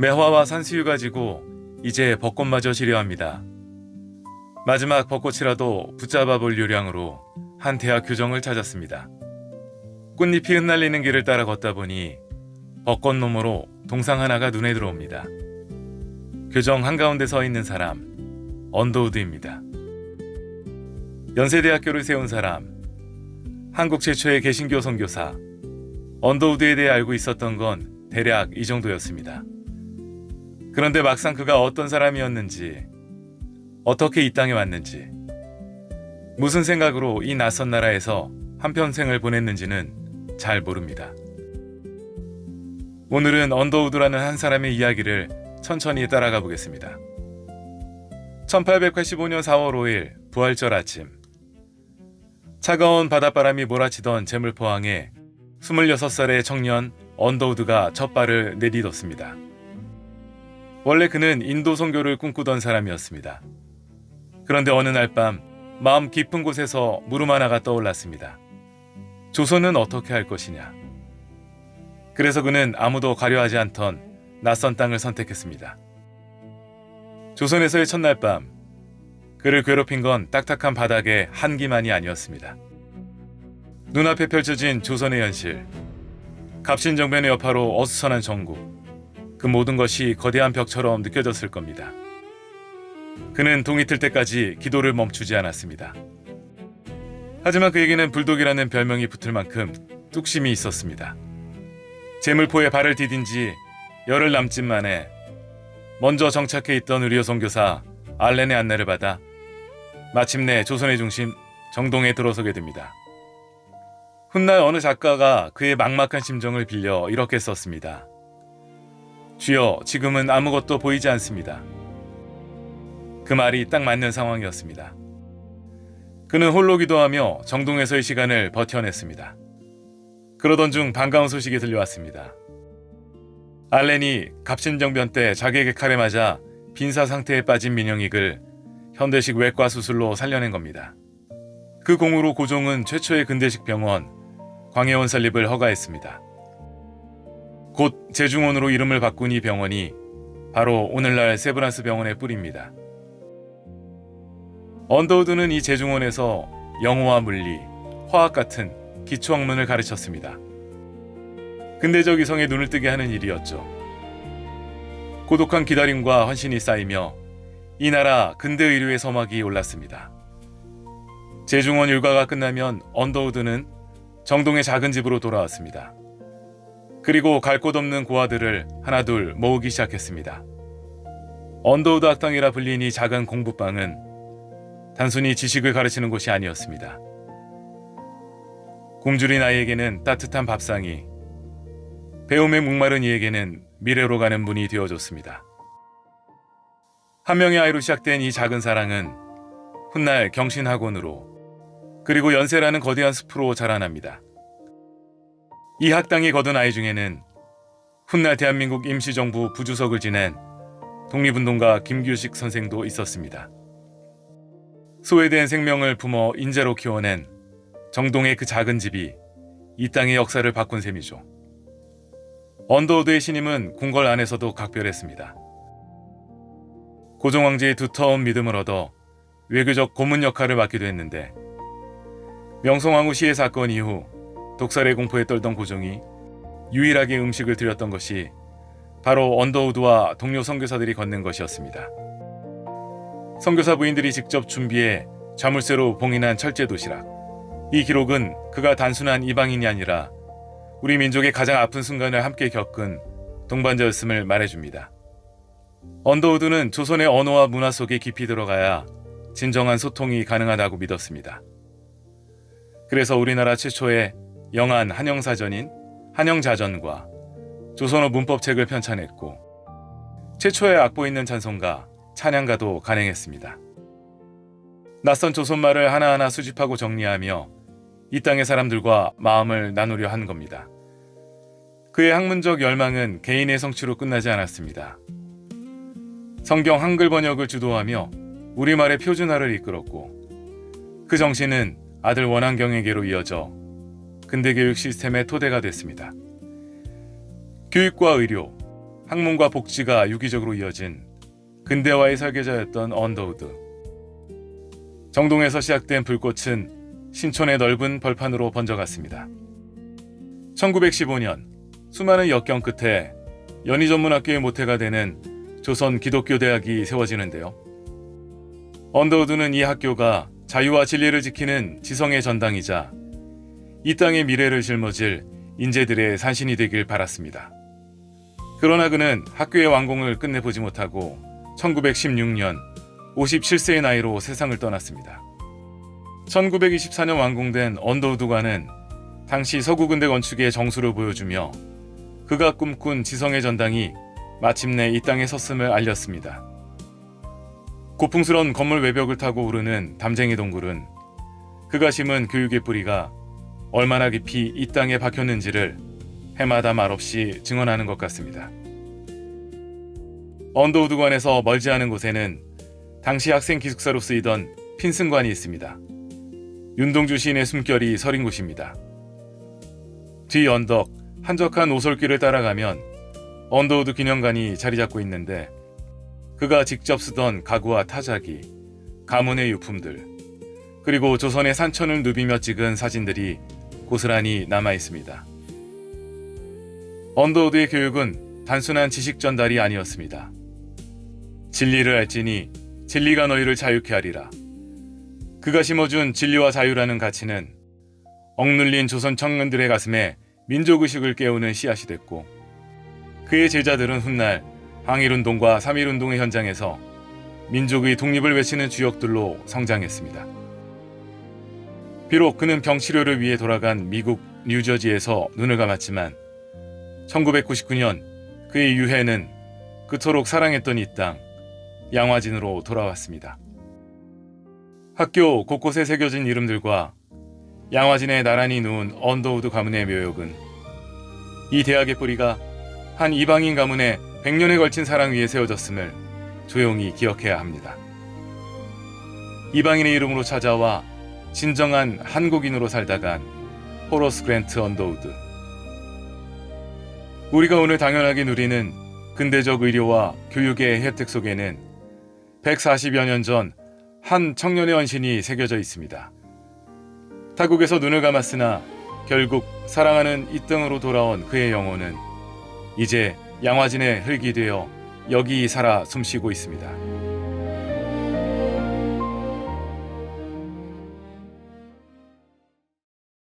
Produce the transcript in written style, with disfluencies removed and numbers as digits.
매화와 산수유가 지고 이제 벚꽃마저 지려합니다. 마지막 벚꽃이라도 붙잡아 볼 요량으로 한 대학 교정을 찾았습니다. 꽃잎이 흩날리는 길을 따라 걷다 보니 벚꽃 너머로 동상 하나가 눈에 들어옵니다. 교정 한가운데 서 있는 사람, 언더우드입니다. 연세대학교를 세운 사람, 한국 최초의 개신교 선교사. 언더우드에 대해 알고 있었던 건 대략 이 정도였습니다. 그런데 막상 그가 어떤 사람이었는지, 어떻게 이 땅에 왔는지, 무슨 생각으로 이 낯선 나라에서 한평생을 보냈는지는 잘 모릅니다. 오늘은 언더우드라는 한 사람의 이야기를 천천히 따라가 보겠습니다. 1885년 4월 5일 부활절 아침, 차가운 바닷바람이 몰아치던 제물포항에 26살의 청년 언더우드가 첫 발을 내딛었습니다. 원래 그는 인도 선교를 꿈꾸던 사람이었습니다. 그런데 어느 날 밤 마음 깊은 곳에서 물음 하나가 떠올랐습니다. 조선은 어떻게 할 것이냐. 그래서 그는 아무도 가려하지 않던 낯선 땅을 선택했습니다. 조선에서의 첫날 밤, 그를 괴롭힌 건 딱딱한 바닥의 한기만이 아니었습니다. 눈앞에 펼쳐진 조선의 현실, 갑신정변의 여파로 어수선한 정국, 그 모든 것이 거대한 벽처럼 느껴졌을 겁니다. 그는 동이 틀 때까지 기도를 멈추지 않았습니다. 하지만 그에게는 불독이라는 별명이 붙을 만큼 뚝심이 있었습니다. 제물포에 발을 디딘 지 열흘 남짓 만에 먼저 정착해 있던 의료 선교사 알렌의 안내를 받아 마침내 조선의 중심 정동에 들어서게 됩니다. 훗날 어느 작가가 그의 막막한 심정을 빌려 이렇게 썼습니다. 주여, 지금은 아무것도 보이지 않습니다. 그 말이 딱 맞는 상황이었습니다. 그는 홀로 기도하며 정동에서의 시간을 버텨냈습니다. 그러던 중 반가운 소식이 들려왔습니다. 알렌이 갑신정변 때 자객의 칼에 맞아 빈사 상태에 빠진 민영익을 현대식 외과 수술로 살려낸 겁니다. 그 공으로 고종은 최초의 근대식 병원 광해원 설립을 허가했습니다. 곧 제중원으로 이름을 바꾼 이 병원이 바로 오늘날 세브란스 병원의 뿌리입니다. 언더우드는 이 제중원에서 영어와 물리, 화학 같은 기초학문을 가르쳤습니다. 근대적 이성에 눈을 뜨게 하는 일이었죠. 고독한 기다림과 헌신이 쌓이며 이 나라 근대 의료의 서막이 올랐습니다. 제중원 일과가 끝나면 언더우드는 정동의 작은 집으로 돌아왔습니다. 그리고 갈 곳 없는 고아들을 하나둘 모으기 시작했습니다. 언더우드 학당이라 불린 이 작은 공부방은 단순히 지식을 가르치는 곳이 아니었습니다. 굶주린 아이에게는 따뜻한 밥상이, 배움에 목마른 이에게는 미래로 가는 문이 되어줬습니다. 한 명의 아이로 시작된 이 작은 사랑은 훗날 경신학원으로, 그리고 연세라는 거대한 숲으로 자라납니다. 이 학당이 거둔 아이 중에는 훗날 대한민국 임시정부 부주석을 지낸 독립운동가 김규식 선생도 있었습니다. 소외된 생명을 품어 인재로 키워낸 정동의 그 작은 집이 이 땅의 역사를 바꾼 셈이죠. 언더우드의 신임은 궁궐 안에서도 각별했습니다. 고종 황제의 두터운 믿음을 얻어 외교적 고문 역할을 맡기도 했는데, 명성황후 시해 사건 이후 독살의 공포에 떨던 고종이 유일하게 음식을 드렸던 것이 바로 언더우드와 동료 선교사들이 건넨 것이었습니다. 선교사 부인들이 직접 준비해 자물쇠로 봉인한 철제 도시락. 이 기록은 그가 단순한 이방인이 아니라 우리 민족의 가장 아픈 순간을 함께 겪은 동반자였음을 말해줍니다. 언더우드는 조선의 언어와 문화 속에 깊이 들어가야 진정한 소통이 가능하다고 믿었습니다. 그래서 우리나라 최초의 영한 한영사전인 한영자전과 조선어 문법책을 편찬했고, 최초의 악보 있는 찬송가, 찬양가도 간행했습니다. 낯선 조선말을 하나하나 수집하고 정리하며 이 땅의 사람들과 마음을 나누려 한 겁니다. 그의 학문적 열망은 개인의 성취로 끝나지 않았습니다. 성경 한글 번역을 주도하며 우리말의 표준화를 이끌었고, 그 정신은 아들 원한경에게로 이어져 근대교육 시스템의 토대가 됐습니다. 교육과 의료, 학문과 복지가 유기적으로 이어진 근대화의 설계자였던 언더우드. 정동에서 시작된 불꽃은 신촌의 넓은 벌판으로 번져갔습니다. 1915년 수많은 역경 끝에 연희전문학교의 모태가 되는 조선 기독교대학이 세워지는데요. 언더우드는 이 학교가 자유와 진리를 지키는 지성의 전당이자 이 땅의 미래를 짊어질 인재들의 산신이 되길 바랐습니다. 그러나 그는 학교의 완공을 끝내보지 못하고 1916년 57세의 나이로 세상을 떠났습니다. 1924년 완공된 언더우드관은 당시 서구근대 건축의 정수를 보여주며 그가 꿈꾼 지성의 전당이 마침내 이 땅에 섰음을 알렸습니다. 고풍스러운 건물 외벽을 타고 오르는 담쟁이 동굴은 그가 심은 교육의 뿌리가 얼마나 깊이 이 땅에 박혔는지를 해마다 말없이 증언하는 것 같습니다. 언더우드관에서 멀지 않은 곳에는 당시 학생 기숙사로 쓰이던 핀슨관이 있습니다. 윤동주 시인의 숨결이 서린 곳입니다. 뒤 언덕 한적한 오솔길을 따라가면 언더우드 기념관이 자리 잡고 있는데 그가 직접 쓰던 가구와 타자기, 가문의 유품들, 그리고 조선의 산천을 누비며 찍은 사진들이 고스란히 남아 있습니다. 언더우드의 교육은 단순한 지식 전달이 아니었습니다. 진리를 알지니 진리가 너희를 자유케 하리라. 그가 심어준 진리와 자유라는 가치는 억눌린 조선 청년들의 가슴에 민족의식을 깨우는 씨앗이 됐고 그의 제자들은 훗날 항일운동과 3.1운동의 현장에서 민족의 독립을 외치는 주역들로 성장했습니다. 비록 그는 병치료를 위해 돌아간 미국 뉴저지에서 눈을 감았지만 1999년 그의 유해는 그토록 사랑했던 이 땅 양화진으로 돌아왔습니다. 학교 곳곳에 새겨진 이름들과 양화진에 나란히 누운 언더우드 가문의 묘역은 이 대학의 뿌리가 한 이방인 가문의 100년에 걸친 사랑 위에 세워졌음을 조용히 기억해야 합니다. 이방인의 이름으로 찾아와 진정한 한국인으로 살다간 호러스 그랜트 언더우드. 우리가 오늘 당연하게 누리는 근대적 의료와 교육의 혜택 속에는 140여 년 전 한 청년의 헌신이 새겨져 있습니다. 타국에서 눈을 감았으나 결국 사랑하는 이 땅으로 돌아온 그의 영혼은 이제 양화진의 흙이 되어 여기 살아 숨쉬고 있습니다.